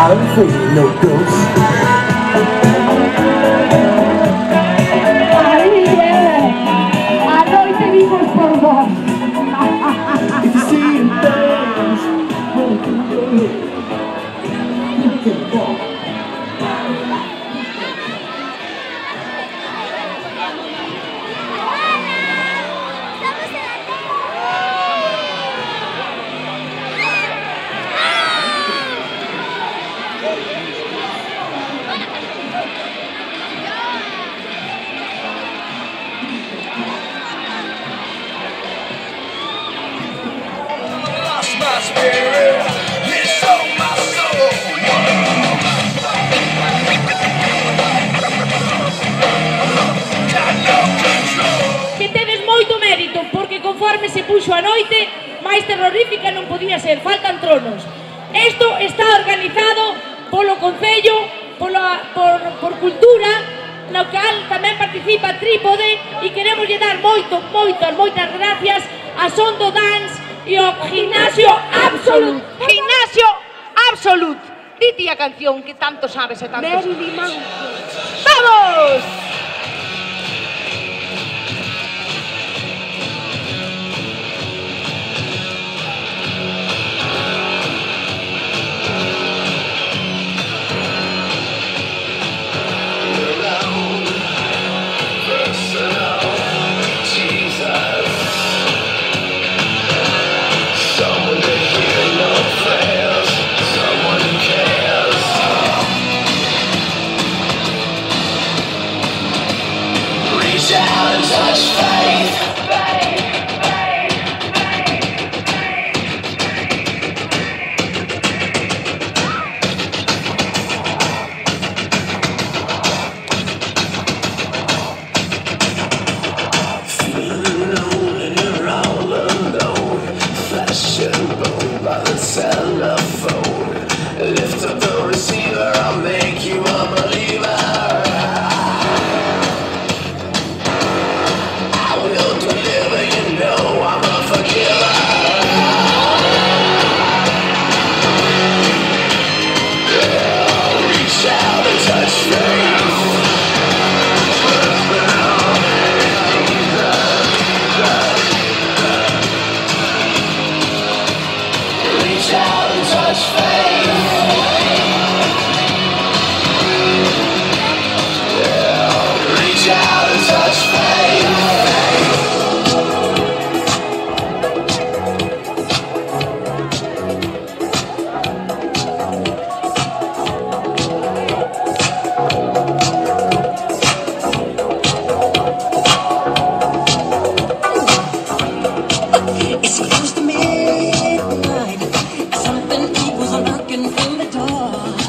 I don't feel no ghost. A noite vimos por vos. If you see him dance, broken your head, you can walk. My spirit, it's so my soul. Got no control. Que tedes moito mérito, porque conforme se puxo a noite, máis terrorífica non podía ser, faltan tronos. Isto está organizado polo Concello, por Cultura, no cal tamén participa Trípode, e queremos lle dar moitas gracias a Sondo Dance e ao Gimnasio Absolut. Gimnasio Absolut. Dite a canción que tanto sabes e tanto sabes. Marilyn Manson. ¡Vamos! Lift up the receiver, I'll make you a believer. I will deliver, you know I'm a forgiver. Yeah, reach out and touch faith. Reach out and touch faith. Reach out and touch faith. It's close to midnight. Something evil's lurking in the dark.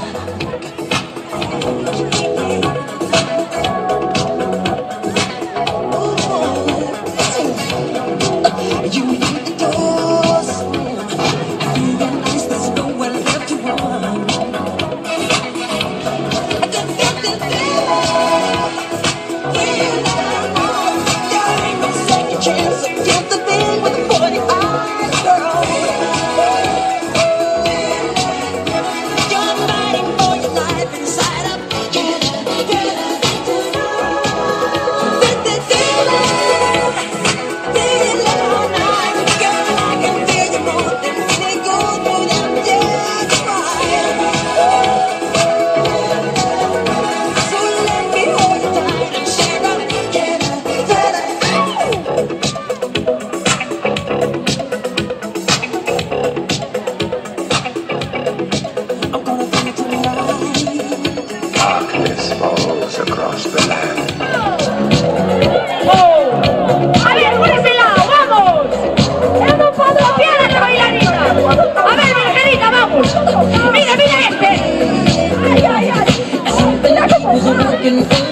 You leave the door slam. You realize there's nowhere left to run. I can get this feeling. When I'm on, there ain't no second chance against the thing with the 40 eyes, girl. You're fighting for your life inside of this feeling all night. Girl, I can feel you more than any gold without just trying. So let me hold you tight and share up. I'm gonna bring it to life. Darkness falls across the land. ¡Oh! A ver, por ese lado, vamos. ¡Yo no puedo confiar a la bailarina! A ver, Margarita, vamos. Mira, mira este. ¡Ay, ay, ay! Something evil's lurking in